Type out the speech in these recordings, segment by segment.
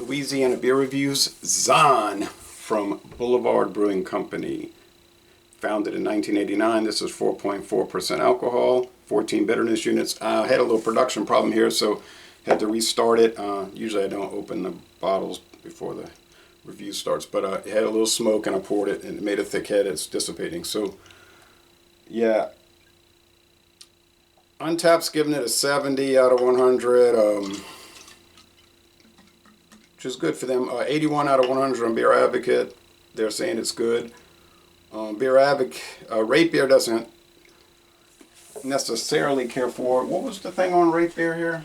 Louisiana beer reviews. Zahn from Boulevard Brewing Company. Founded in 1989. This is 4.4% alcohol, 14 bitterness units. I had a little production problem here, so had to restart it. Usually I don't open the bottles before the review starts, but it had a little smoke and I poured it and it made a thick head. It's dissipating. So yeah, Untapped's giving it a 70 out of 100, which is good for them. 81 out of 100 on Beer Advocate. They're saying it's good. Beer Advocate, Rate Beer doesn't necessarily care for it. What was the thing on Rate Beer here?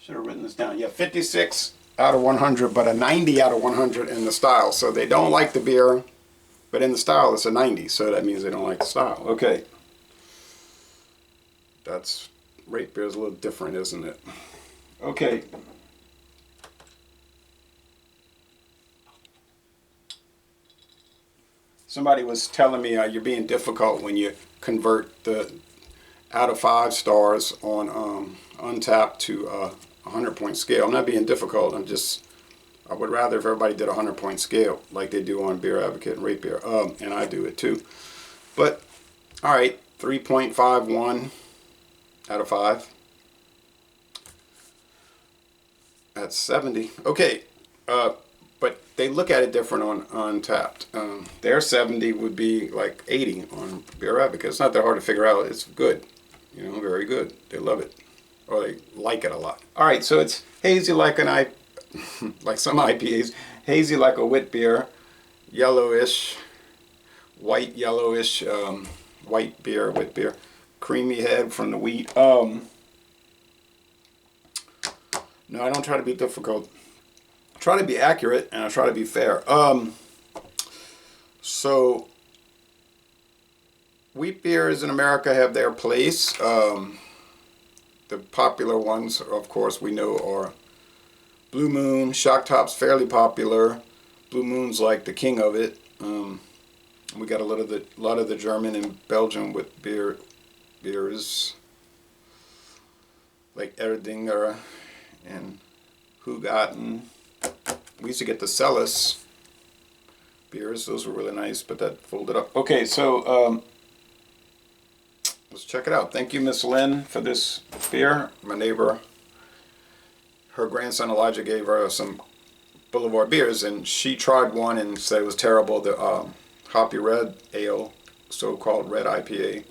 Should have written this down. Yeah, 56 out of 100, but a 90 out of 100 in the style. So they don't like the beer, but in the style it's a 90. So that means they don't like the style. Okay. That's, Rate Beer is a little different, isn't it? Okay. Somebody was telling me you're being difficult when you convert the out of 5 stars on Untapped to a 100-point scale. I'm not being difficult. I would rather if everybody did a 100-point scale like they do on Beer Advocate and Rate Beer. And I do it too. But, all right, 3.51 out of 5. That's 70. Okay. But they look at it different on Untapped. Their 70 would be like 80 on Beer Advocate. It's not that hard to figure out. It's good. You know, very good. They love it. Or they like it a lot. All right, so it's hazy like like some IPAs. Hazy like a wit beer. Yellowish. White yellowish. White beer, wit beer. Creamy head from the wheat. No, I don't try to be difficult. Try to be accurate and I try to be fair. So wheat beers in America have their place. The popular ones, of course, we know are Blue Moon. Shock Top's fairly popular. Blue Moon's like the king of it. We got a lot of the German and Belgian with beers like Erdinger and Hugaten. We used to get the Celis beers. Those were really nice, but that folded up. Okay, so let's check it out. Thank you, Miss Lynn, for this beer. My neighbor, her grandson Elijah gave her some Boulevard beers, and she tried one and said it was terrible. The Hoppy Red Ale, so-called red IPA.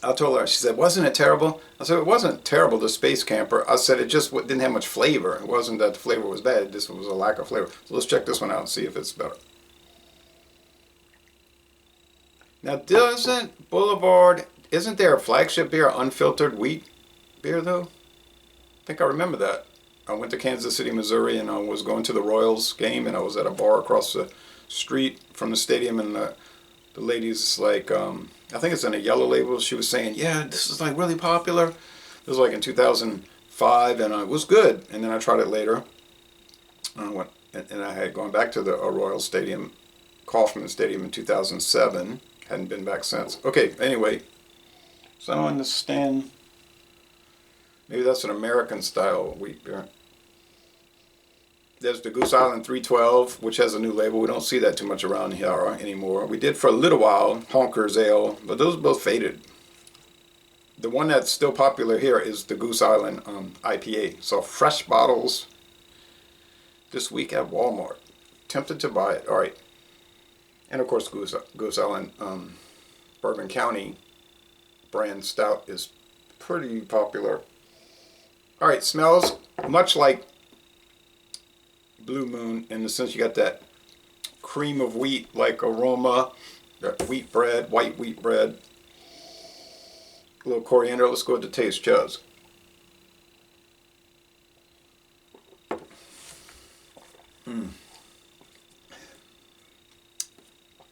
I told her, she said, wasn't it terrible? I said, it wasn't terrible, the Space Camper. I said, it just didn't have much flavor. It wasn't that the flavor was bad, it just was a lack of flavor. So let's check this one out and see if it's better. Now, doesn't Boulevard, isn't there a flagship beer, unfiltered wheat beer, though? I think I remember that. I went to Kansas City, Missouri, and I was going to the Royals game, and I was at a bar across the street from the stadium, and the lady's like, I think it's in a yellow label. She was saying, yeah, this is like really popular. It was like in 2005, and it was good. And then I tried it later. And I had gone back to the Royal Stadium, Kauffman Stadium in 2007. Hadn't been back since. Okay, anyway. So I don't understand. Maybe that's an American style wheat beer. There's the Goose Island 312, which has a new label. We don't see that too much around here anymore. We did for a little while, Honker's Ale, but those both faded. The one that's still popular here is the Goose Island IPA. So fresh bottles this week at Walmart. Tempted to buy it. All right. And of course, Goose Island Bourbon County brand stout is pretty popular. All right, smells much like Blue Moon in the sense you got that cream of wheat like aroma, that wheat bread, white wheat bread, a little coriander. Let's go with the taste, Chuz.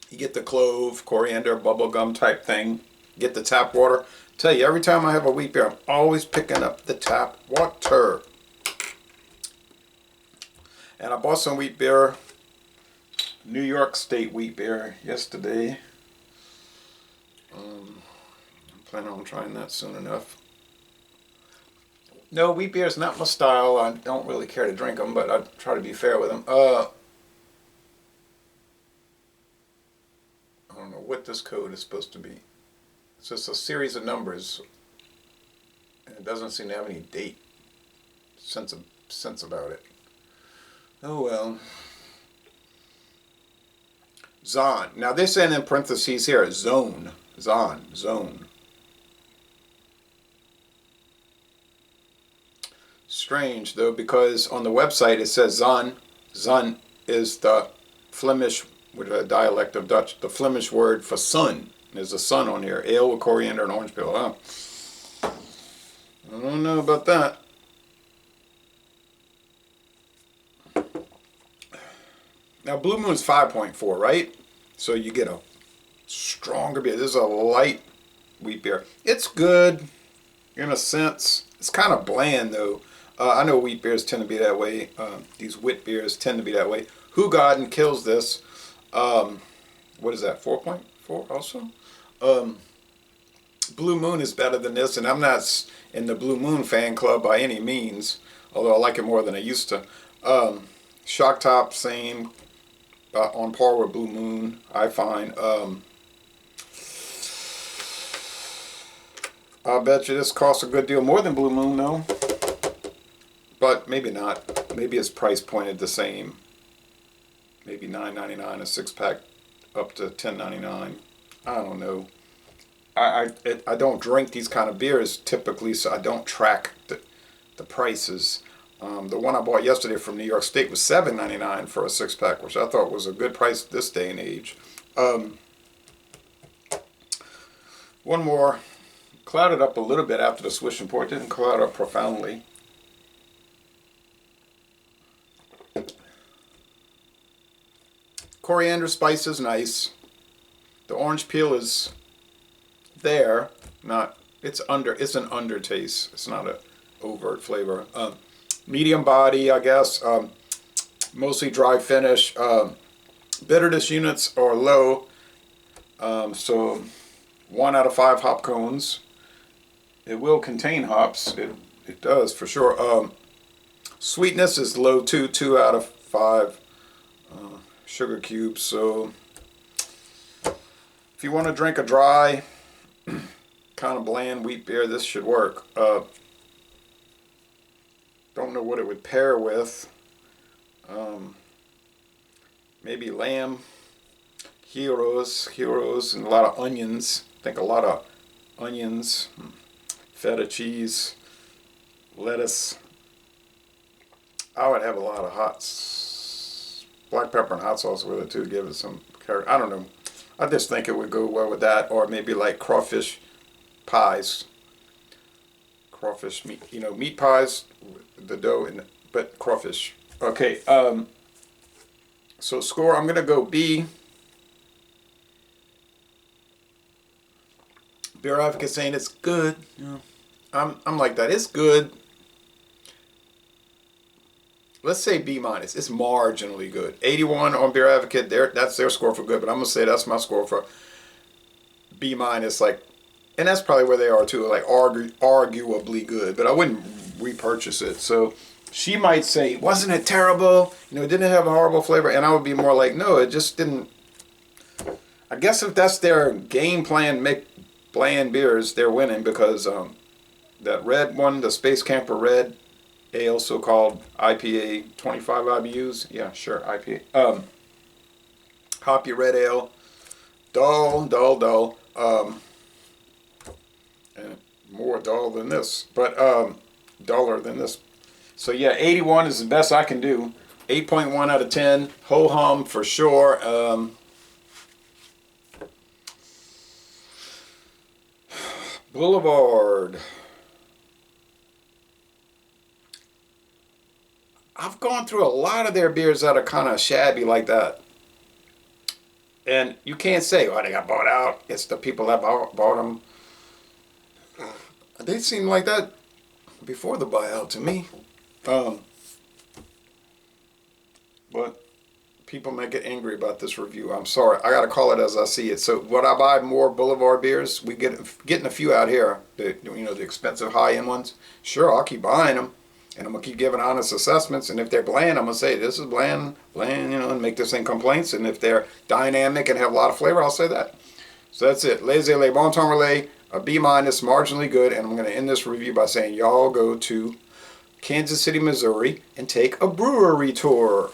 You get the clove, coriander, bubblegum type thing. Get the tap water. Tell you, every time I have a wheat beer, I'm always picking up the tap water. And I bought some wheat beer, New York State wheat beer, yesterday. I'm planning on trying that soon enough. No, wheat beer is not my style. I don't really care to drink them, but I try to be fair with them. I don't know what this code is supposed to be. It's just a series of numbers, and it doesn't seem to have any date sense about it. Oh well. Zon. Now they're saying in parentheses here, zone. Zone. Strange though, because on the website it says Zon. Zon is the Flemish, which is a dialect of Dutch, the Flemish word for sun. There's a sun on here. Ale with coriander and orange peel. Huh? I don't know about that. Now Blue Moon's 5.4, right? So you get a stronger beer. This is a light wheat beer. It's good in a sense. It's kind of bland though. I know wheat beers tend to be that way. These wit beers tend to be that way. Hoegaarden kills this. What is that? 4.4 also. Blue Moon is better than this, and I'm not in the Blue Moon fan club by any means, although I like it more than I used to. Shock Top, same, on par with Blue Moon, I find. I bet you this costs a good deal more than Blue Moon, though. But maybe not. Maybe it's price pointed the same. Maybe $9.99 a 6-pack, up to $10.99. I don't know. I don't drink these kind of beers typically, so I don't track the prices. The one I bought yesterday from New York State was $7.99 for a 6-pack, which I thought was a good price this day and age. One more. Clouded up a little bit after the swish and pour. It didn't cloud up profoundly. Coriander spice is nice. The orange peel is there. It's an undertaste. It's not an overt flavor. Medium body, I guess. Mostly dry finish. Bitterness units are low. So 1 out of 5 hop cones. It will contain hops. It does for sure. Sweetness is low too. 2 out of 5 sugar cubes. So if you want to drink a dry, kind of bland wheat beer, this should work. Don't know what it would pair with. Maybe lamb, heroes, and a lot of onions. I think a lot of onions, feta cheese, lettuce. I would have a lot of black pepper and hot sauce with it too, give it some character. I don't know. I just think it would go well with that, or maybe like crawfish pies. Crawfish meat, meat pies, the dough, but crawfish. Okay, so score, I'm gonna go B. Beer Advocate saying it's good. Yeah. I'm like that. It's good. Let's say B minus. It's marginally good. 81 on Beer Advocate. That's their score for good, but I'm gonna say that's my score for B minus. Like, and that's probably where they are too. Like arguably good, but I wouldn't repurchase it. So she might say, wasn't it terrible? It didn't have a horrible flavor, and I would be more like, no, it just didn't. I guess if that's their game plan, make bland beers, they're winning, because that red one, the Space Camper Red Ale, so-called IPA, 25 IBUs. Yeah, sure, IPA. Hoppy Red Ale. Dull. And more dull than this, but duller than this. So yeah, 81 is the best I can do. 8.1 out of 10. Ho-hum for sure. Boulevard. I've gone through a lot of their beers that are kind of shabby like that. And you can't say, oh, they got bought out. It's the people that bought them. They seem like that before the buyout to me. But People may get angry about this review. I'm sorry. I got to call it as I see it. So would I buy more Boulevard beers? We getting a few out here. The expensive high-end ones. Sure, I'll keep buying them. And I'm going to keep giving honest assessments. And if they're bland, I'm going to say, this is bland, and make this in complaints. And if they're dynamic and have a lot of flavor, I'll say that. So that's it. Laissez les bon temps relais, a B-, marginally good. And I'm going to end this review by saying, y'all go to Kansas City, Missouri, and take a brewery tour.